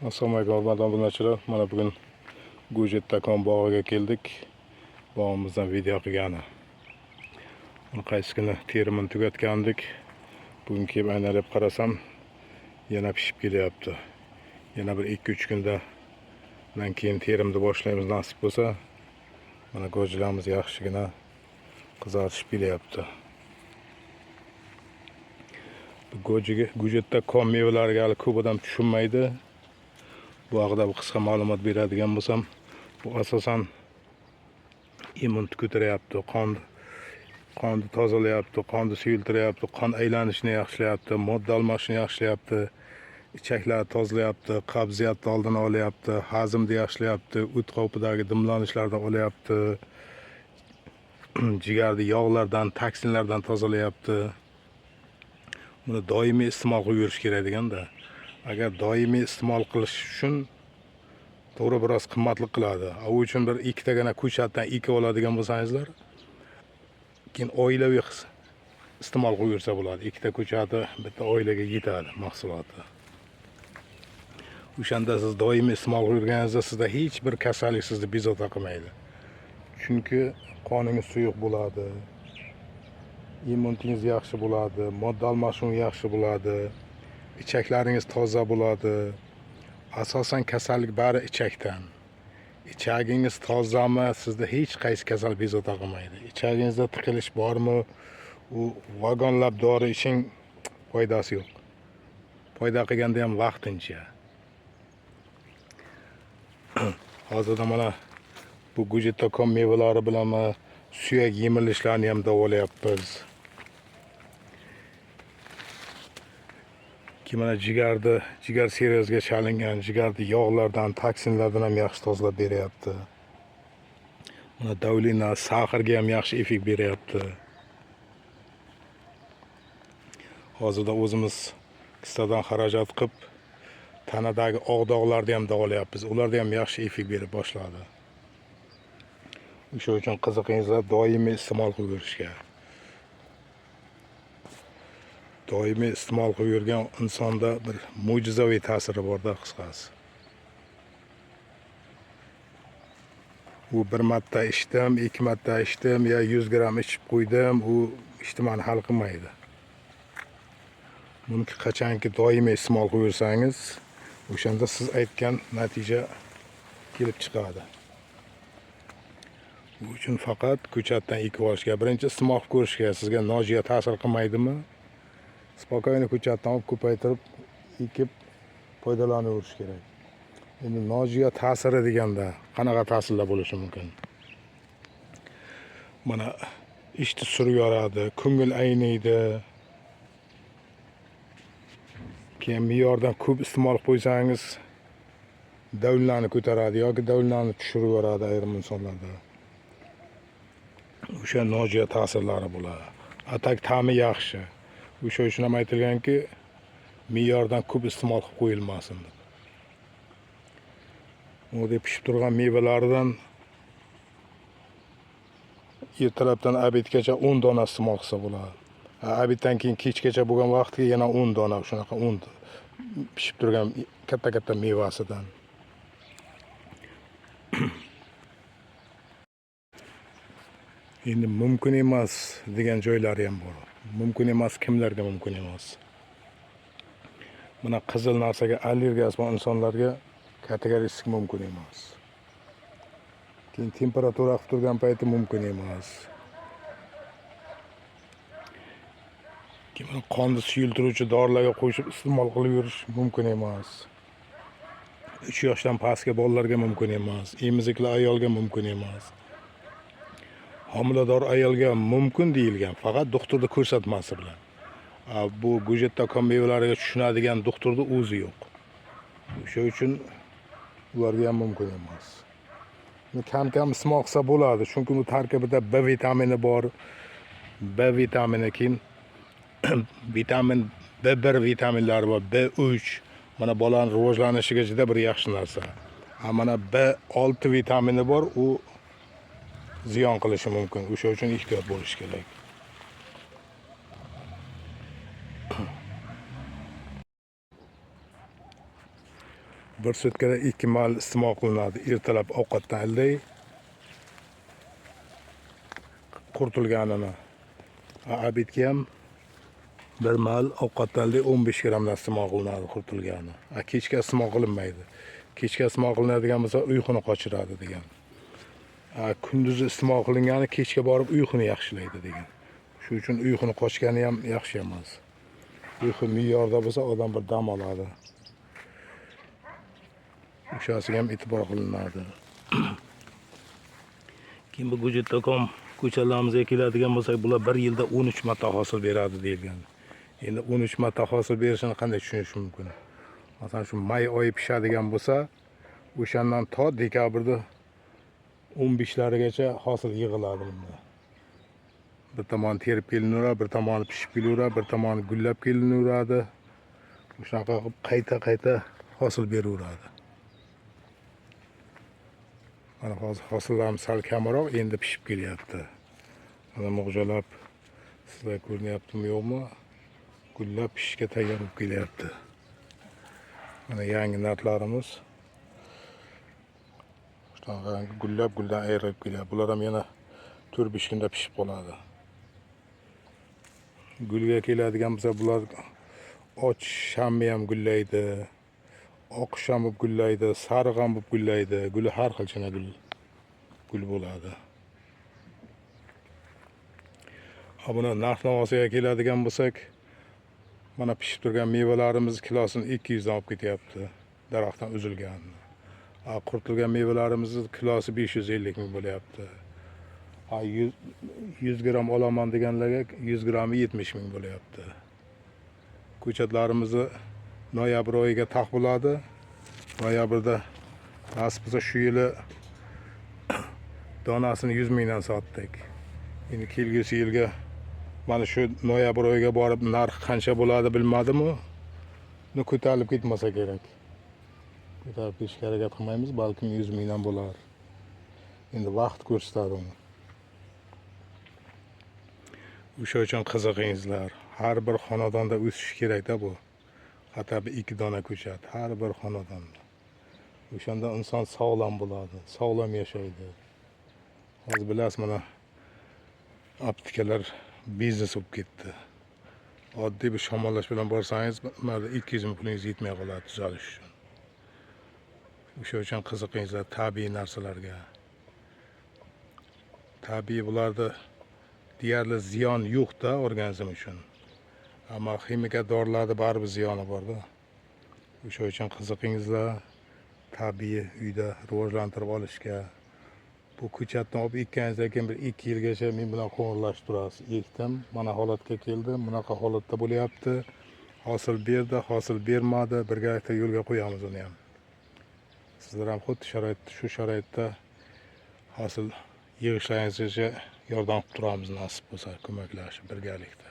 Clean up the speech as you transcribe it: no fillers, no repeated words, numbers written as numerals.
Assalomu alaykum hurmatli obunachilar. Mana bugun Gujettakon bog'iga keldik. Bog'imizdan video qilgani. Uni qaysi kuni terimini tugatgandik. Bugun kelib aynalab qarasam, yana pishib kelyapti. Yana bir 2-3 kundan keyin terimni boshlaymiz nasib bo'lsa. Mana go'jilarimiz yaxshigina qizarishib kelyapti. Bu Gujettakon mevalariga hali ko'p odam tushunmaydi. Bu haqida bir qisqa ma'lumot beradigan bo'lsam, bu asosan immunitetni ko'taryapti, qonni tozalayapti, qonni suyultiryapti, qon aylanishini yaxshilayapti, modda almashishini yaxshilayapti, ichaklarni tozalayapti, qabziyatni oldini olyapti, hazmni yaxshilayapti, o't qopidagi dimlanishlardan olyapti, jigarni yog'lardan, toksinlardan tozalayapti. Buni doimiy iste'mol qilib yurish kerak deganda. Agar doimiy iste'mol qilish uchun to'g'ri biroz qimmatli qiladi. U uchun bir ikkitagina ko'chatdan ekib oladigan bo'lsangizlar, keyin oilaviy iste'mol qilib yursa bo'ladi. Ikkita ko'chati bitta oilaga yetadi mahsuloti. O'shanda siz doimiy iste'mol qilib yurganingizda sizda hech bir kasallik sizni bezovta qilmaydi. Chunki qoningiz suyuq bo'ladi, immunitetingiz yaxshi bo'ladi, modda almashinuvi yaxshi bo'ladi, ichaklaringiz toza bo'ladi. Asosan kasallik bari ichakdan. İçagingiz tozami, sizda hech qaysi kasal bezovta qilmaydi. İchagingizda tiqilish bormi, u vagonlab dori iching, foydasi yo'q. Foyda qilganda ham vaqtincha. Hozirda mana bu Gujettakon mevalari bilan suyak yemilishlarini ham davolayapmiz. Mana jigar seriyasiga chalingan jigarni yog'lardan, toksinlardan ham yaxshi tozalab beryapti. Mana davlina, saharga ham yaxshi effekt beryapti. Hozirda o'zimiz qissadan xarajat qilib, tanadagi oq dog'larni ham davolayapmiz. Ularda ham yaxshi effekt berib boshladi. O'sha uchun qiziqingizlar doimiy iste'mol qilib yurishga. Doimiy iste'mol qilib yurgan insonda bir mo'jizaviy ta'siri borda qisqasi. U bir marta ichdim, 2 marta ichdim, ya 100 gram ichib qo'ydim, u ishtimani hal qilmaydi. Buni qachonki doimiy iste'mol qilib yursangiz, o'shanda siz aytgan natija kelib chiqadi. Bu uchun faqat ko'chatdan ekib olishga, birinchi iste'mol qilib ko'rishga, sizga nojo'ya ta'sir qilmaydimi? Spokojniy ko'chatdan olib ko'paytirib ekib foydalanaverish kerak. Endi nojo'ya ta'siri deganda qanaqa ta'sirlar bo'lishi mumkin? Mana ishni surib yoradi, ko'ngil ayniydi. Keyin me'yordan ko'p iste'mol qilib qo'ysangiz, davlinani ko'taradi yoki davlinani tushirib yoradi ayrim insonlarda. O'sha nojo'ya ta'sirlari bo'ladi. Atak ta'mi yaxshi. O'sha uchun ham aytilganki, me'yordan ko'p iste'mol qilib qo'yilmasin. U deb pishib turgan mevalaridan ertalabdan abedgacha 10 dona iste'mol qilsa bo'ladi. Abeddan keyin kechgacha bo'lgan vaqtga yana 10 dona shunaqa 10 pishib turgan katta-katta mevasidan. Endi mumkin emas degan joylari ham bor. Mumkin emas kimlarga mumkin emas? Mana qizil narsaga allergiyasi bor insonlarga kategoriyasi mumkin emas. Keyin temperatura qilib turgan payti mumkin emas. Keyin qonni suyultiruvchi dorilarga qo'shib iste'mol qilib yurish mumkin emas. 3 yoshdan pastga bolalarga mumkin emas. Emizikli ayolga mumkin emas. Homilador ayolga mumkin deyilgan, faqat doktorda ko'rsatmasi bilan. Bu Gujettakon mevalariga tushunadigan doktorning o'zi yo'q. O'sha uchun ularga ham mumkin emas. Kam iste'mol qilsa bo'ladi, chunki u tarkibida B vitamini bor. B vitamini keyin vitamin B1 vitaminlari bor, B3. Mana bolaning rivojlanishiga juda bir yaxshi narsa. Mana B6 vitamini bor, u ziyon qilishi mumkin. O'sha uchun ehtiyot bo'lish kerak. bir sutkada 2 mal iste'mol qilinadi. Ertalab ovqatdan ilday quritilganini. Obedga ham bir mal ovqatdan ilday 15 grammdan iste'mol qilinadi quritilgani. Kechga iste'mol qilinmaydi. Kechga iste'mol qilinadigan bo'lsa uyquni qochiradi degan. Kunduzi iste'mol qilingani kechga borib uyquni yaxshilaydi degan. Shuning uchun uyquni qochgani ham yaxshi emas. Uyqu me'yorda bo'lsa odam bir dam oladi. O'shasiga ham e'tibor qilinadi. Keyin bu Gujitda.com ko'chalarimizga keladigan bo'lsak, bular bir yilda 13 marta hosil beradi deyilgan. Endi 13 marta hosil berishini qanday tushunish mumkin? Masalan, shu may oyi pishadigan bo'lsa, o'shandan to dekabrda 15-larigacha hosil yig'iladi bunda. Bir tomoni terib kelinaveradi, bir tomoni pishib kelaveradi, bir tomoni gullab kelinaveradi. Shunaqa qilib qayta hosil beraveradi. Mana hozir hosillarimiz sal kamroq, endi pishib kelyapti. Mana mo'g'jalab sizlar ko'rinyaptimi yo'qmi? Gullab pishishga tayyor bo'lib kelyapti. Mana yangi narxlarimiz shunaqa gullab ayrilib kelyapti. Bular ham yana 4-5 kunda pishib qoladi. Gulga keladigan bo'lsa, bular och shammi ham gullaydi, oq sham bo'lib gullaydi, sariq ham bo'lib gullaydi. Guli har xilchana gul bo'ladi. Buni narx-navosiga keladigan bo'lsak, mana pishib turgan mevalarimiz kilosini 200 dan olib ketyapti, daraxtdan uzilgan. Quritilgan mevalarimiz kilosi 550 ming bo'lyapti. 100 gram olaman deganlarga 100 grammi 70 ming bo'lyapti. Ko'chatlarimizni noyabr oyiga taq bo'ladi. Noyabrda nasib bo'lsa shu yili donasini 100 mingdan sotdik. Endi kelgusi yilga mana shu noyabr oyiga borib narx qancha bo'ladi bilmadim-u. Ko'tarilib ketmasa kerak. Ko'tarib ketishga harakat qilmaymiz, balkim 100 mingdan bo'lar. Endi vaqt ko'rsatadi uni. O'sha uchun qiziqingizlar. Har bir xonadonda o'sishi kerak-da bu. Hatto 2 dona ko'chat har bir xonadonda. O'shanda inson sog'lom bo'ladi, sog'lom yashaydi. Hozir bilasiz, mana aptekalar biznes bo'lib ketdi. Oddiy bir shamollash bilan borsangiz, mana 200 ming pulingiz yetmay qoladi tuzalish uchun. O'sha uchun qiziqingizlar tabiiy narsalarga. Tabiiy bularda deyarli ziyon yo'q-da organizm uchun. Ammo kimika dorilarda baribir ziyoni bor-da. O'sha uchun qiziqingizlar tabiiy uyda rivojlantirib olishga. Bu ko'chatni olib ekkaningizdan keyin bir 2 yilgacha men bilan qo'ng'irlashib turasiz. Ekdim, mana holatga keldi, bunaqa holatda bo'lyapti. Hosil berdi, hosil bermadi, birgalikda yo'lga qo'yamiz uni ham. Sizlar ham xuddi shu sharoitda hosil yig'ishlaringizga yordam qilib turamiz, nasib bo'lsa, ko'maklashib birgalikda.